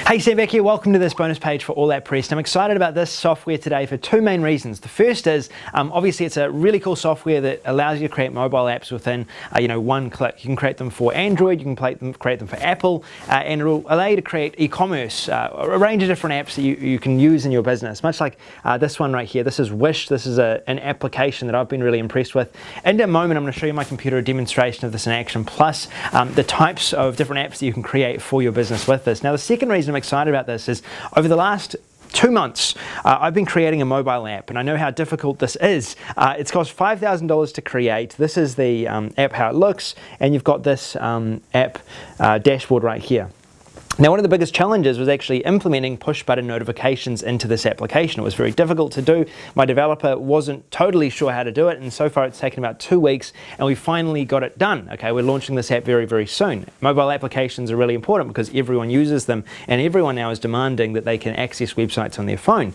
Hey, Sam back here. Welcome to this bonus page for All App Pressed. I'm excited about this software today for two main reasons. The first is, obviously it's a really cool software that allows you to create mobile apps within, one click. You can create them for Android, you can create them for Apple, and it will allow you to create e-commerce, a range of different apps that you can use in your business. Much like this one right here. This is Wish. This is an application that I've been really impressed with. In a moment, I'm going to show you my computer a demonstration of this in action, plus the types of different apps that you can create for your business with this. Now, the second reason I'm excited about this is over the last 2 months, I've been creating a mobile app, and I know how difficult this is. It's cost $5,000 to create. This is the app, how it looks, and you've got this app dashboard right here. Now, one of the biggest challenges was actually implementing push button notifications into this application. It was very difficult to do. My developer wasn't totally sure how to do it, and so far it's taken about 2 weeks, and we finally got it done. Okay, we're launching this app very, very soon. Mobile applications are really important because everyone uses them, and everyone now is demanding that they can access websites on their phone.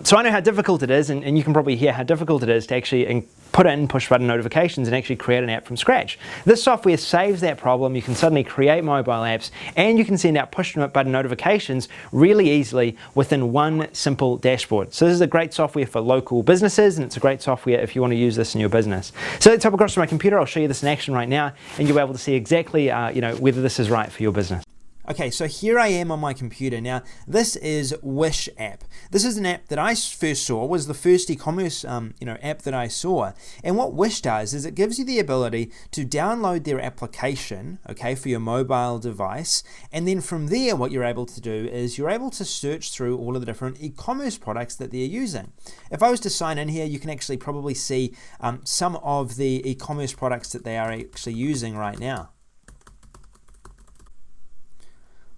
So I know how difficult it is, and you can probably hear how difficult it is to actually put in push button notifications and actually create an app from scratch. This software saves that problem. You can suddenly create mobile apps, and you can send out push button notifications really easily within one simple dashboard. So this is a great software for local businesses, and it's a great software if you want to use this in your business. So let's hop across to my computer. I'll show you this in action right now, and you'll be able to see exactly whether this is right for your business. Okay, so here I am on my computer. Now, this is Wish app. This is an app that I first saw, was the first e-commerce app that I saw. And what Wish does is it gives you the ability to download their application, okay, for your mobile device. And then from there, what you're able to do is you're able to search through all of the different e-commerce products that they're using. If I was to sign in here, you can actually probably see some of the e-commerce products that they are actually using right now.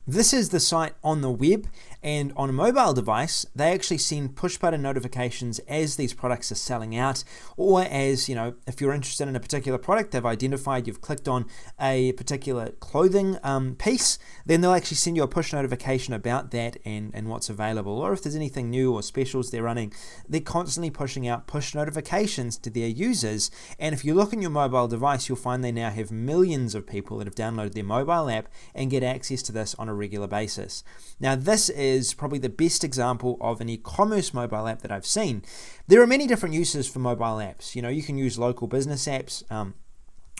This is the site on the web, and on a mobile device, they actually send push button notifications as these products are selling out, or as, if you're interested in a particular product, they've identified you've clicked on a particular clothing piece, then they'll actually send you a push notification about that and what's available. Or if there's anything new or specials they're running, they're constantly pushing out push notifications to their users. And if you look on your mobile device, you'll find they now have millions of people that have downloaded their mobile app and get access to this on a regular basis. Now, this is probably the best example of an e-commerce mobile app that I've seen. There are many different uses for mobile apps. You can use local business apps.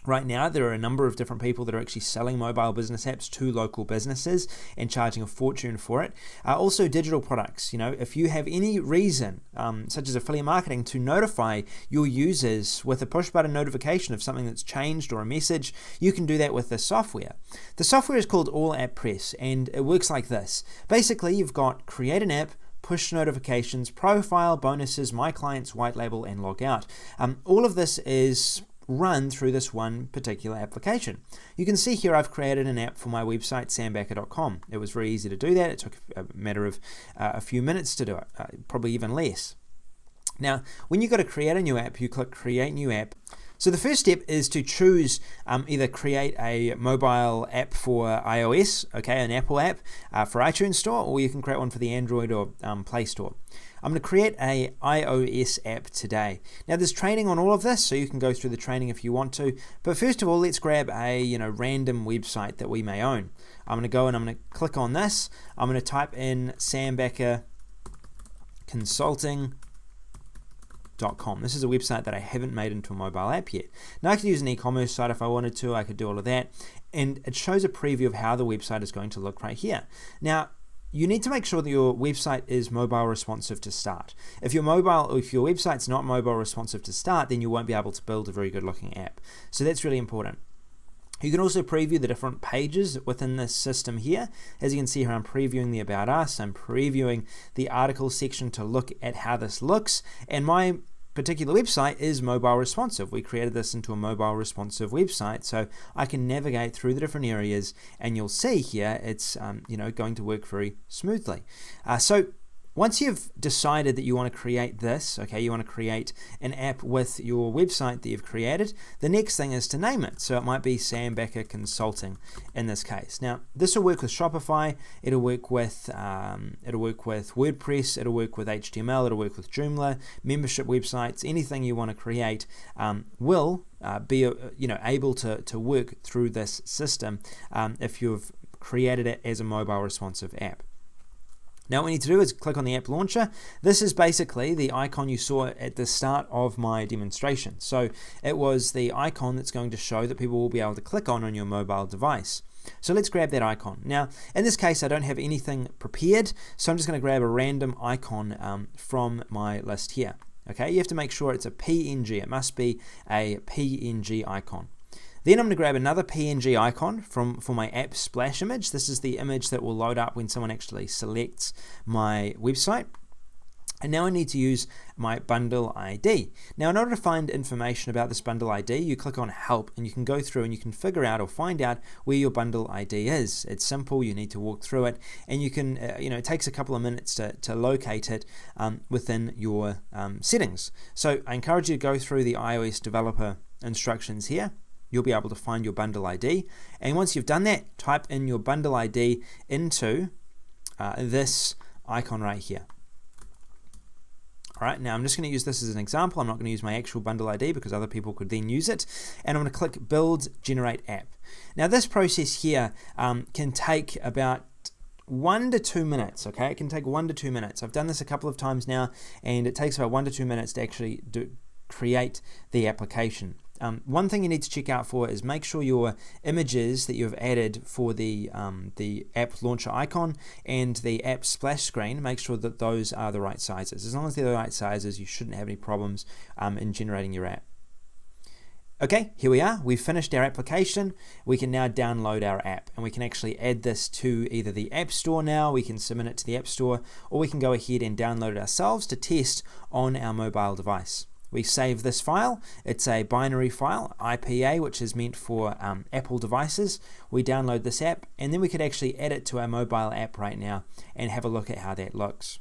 Right now, there are a number of different people that are actually selling mobile business apps to local businesses and charging a fortune for it. Also, digital products. If you have any reason, such as affiliate marketing, to notify your users with a push button notification of something that's changed or a message, you can do that with this software. The software is called All App Press, and it works like this. Basically, you've got create an app, push notifications, profile, bonuses, my clients, white label, and log out. All of this is run through this one particular application. You can see here I've created an app for my website, sambacker.com. It was very easy to do that. It took a matter of a few minutes to do it, probably even less. Now, when you've got to create a new app, you click Create New App. So the first step is to choose either create a mobile app for iOS, okay, an Apple app for iTunes Store, or you can create one for the Android or Play Store. I'm going to create a iOS app today. Now, there's training on all of this, so you can go through the training if you want to. But first of all, let's grab a random website that we may own. I'm going to go and I'm going to click on this. I'm going to type in Sambacker Consulting. This is a website that I haven't made into a mobile app yet. Now, I could use an e-commerce site if I wanted to. I could do all of that, and it shows a preview of how the website is going to look right here. Now, you need to make sure that your website is mobile responsive to start. If your website's not mobile responsive to start, then you won't be able to build a very good looking app. So that's really important. You can also preview the different pages within this system here. As you can see here, I'm previewing the About Us. I'm previewing the articles section to look at how this looks. And my particular website is mobile responsive. We created this into a mobile responsive website, so I can navigate through the different areas, and you'll see here it's going to work very smoothly. So once you've decided that you want to create this, okay, you want to create an app with your website that you've created, the next thing is to name it. So it might be Sambacker Consulting in this case. Now, this will work with Shopify, it'll work with WordPress, it'll work with HTML, it'll work with Joomla, membership websites, anything you want to create will be able to work through this system if you've created it as a mobile responsive app. Now what we need to do is click on the app launcher. This is basically the icon you saw at the start of my demonstration. So it was the icon that's going to show that people will be able to click on your mobile device. So let's grab that icon. Now, in this case, I don't have anything prepared, so I'm just going to grab a random icon from my list here. Okay, you have to make sure it's a PNG. It must be a PNG icon. Then I'm going to grab another PNG icon for my app splash image. This is the image that will load up when someone actually selects my website. And now I need to use my bundle ID. Now, in order to find information about this bundle ID, you click on Help, and you can go through and you can figure out or find out where your bundle ID is. It's simple. You need to walk through it, and you can, it takes a couple of minutes to locate it within your settings. So I encourage you to go through the iOS developer instructions here. You'll be able to find your bundle ID, and once you've done that, type in your bundle ID into this icon right here. All right, now I'm just going to use this as an example. I'm not going to use my actual bundle ID because other people could then use it. And I'm going to click Build Generate App. Now this process here can take about 1 to 2 minutes, okay? It can take 1 to 2 minutes. I've done this a couple of times now, and it takes about 1 to 2 minutes to actually create the application. One thing you need to check out for is make sure your images that you've added for the app launcher icon and the app splash screen, make sure that those are the right sizes. As long as they're the right sizes, you shouldn't have any problems in generating your app. Okay, here we are. We've finished our application. We can now download our app, and we can actually add this to either the App Store now, we can submit it to the App Store, or we can go ahead and download it ourselves to test on our mobile device. We save this file. It's a binary file, IPA, which is meant for Apple devices. We download this app, and then we could actually add it to our mobile app right now and have a look at how that looks.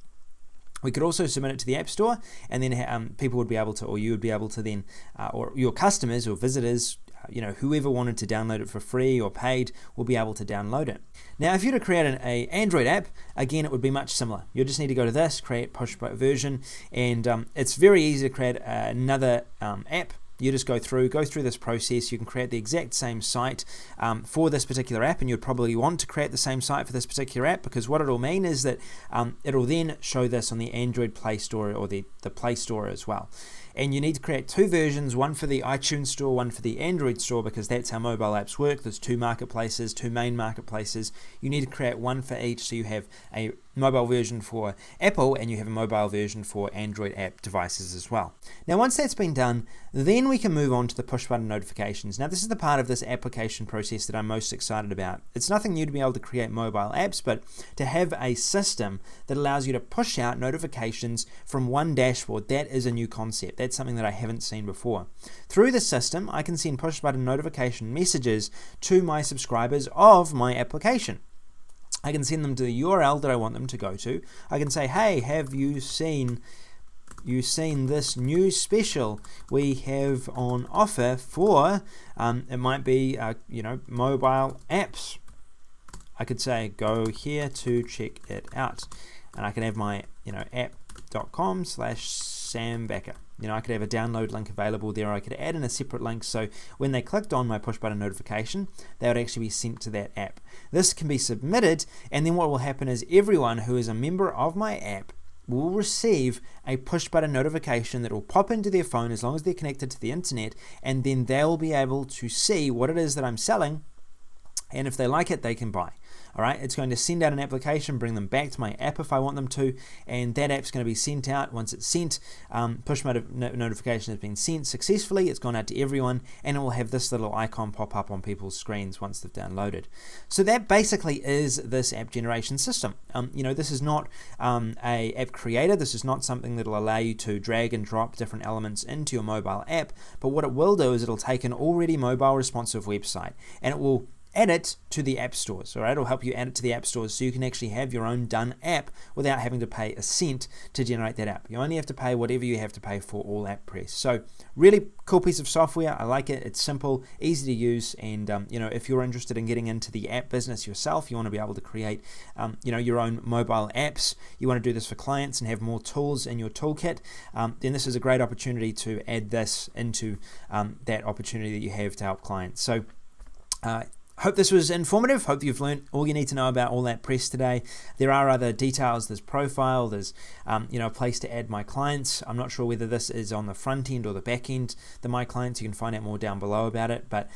We could also submit it to the App Store, and then people would be able to, or you would be able to then, or your customers or visitors, whoever wanted to download it for free or paid will be able to download it. Now, if you were to create an Android app, again, it would be much similar. You just need to go to this, create push version, and it's very easy to create another app. You just go through this process. You can create the exact same site for this particular app, and you'd probably want to create the same site for this particular app, because what it'll mean is that it'll then show this on the Android Play Store or the Play Store as well. And you need to create 2 versions, one for the iTunes Store, one for the Android Store, because that's how mobile apps work. There's 2 marketplaces, 2 main marketplaces. You need to create one for each, so you have a mobile version for Apple and you have a mobile version for Android app devices as well. Now, once that's been done, then we can move on to the push button notifications. Now, this is the part of this application process that I'm most excited about. It's nothing new to be able to create mobile apps, but to have a system that allows you to push out notifications from one dashboard, that is a new concept. That's something that I haven't seen before. Through this system, I can send push button notification messages to my subscribers of my application. I can send them to the URL that I want them to go to. I can say, hey, have you seen this new special we have on offer for, it might be, mobile apps. I could say, go here to check it out. And I can have my, app.com/sambacker. I could have a download link available there. I could add in a separate link, so when they clicked on my push button notification, they would actually be sent to that app. This can be submitted, and then what will happen is everyone who is a member of my app will receive a push button notification that will pop into their phone as long as they're connected to the internet, and then they'll be able to see what it is that I'm selling, and if they like it, they can buy. All right, it's going to send out an application, bring them back to my app if I want them to, and that app's going to be sent out. Once it's sent, push notification has been sent successfully. It's gone out to everyone, and it will have this little icon pop up on people's screens once they've downloaded. So that basically is this app generation system. This is not a app creator. This is not something that will allow you to drag and drop different elements into your mobile app. But what it will do is it'll take an already mobile responsive website, and it will add it to the app stores. All right, it'll help you add it to the app stores so you can actually have your own done app without having to pay a cent to generate that app. You only have to pay whatever you have to pay for all app press. So really cool piece of software. I like it. It's simple, easy to use, and if you're interested in getting into the app business yourself, you want to be able to create your own mobile apps, you want to do this for clients and have more tools in your toolkit, then this is a great opportunity to add this into that opportunity that you have to help clients. So Hope this was informative. Hope you've learned all you need to know about All That Press today. There are other details. There's profile. There's a place to add my clients. I'm not sure whether this is on the front end or the back end, the my clients. You can find out more down below about it. But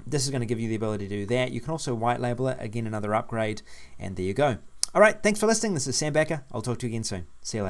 this is going to give you the ability to do that. You can also white label it. Again, another upgrade. And there you go. All right. Thanks for listening. This is Sam Backer. I'll talk to you again soon. See you later.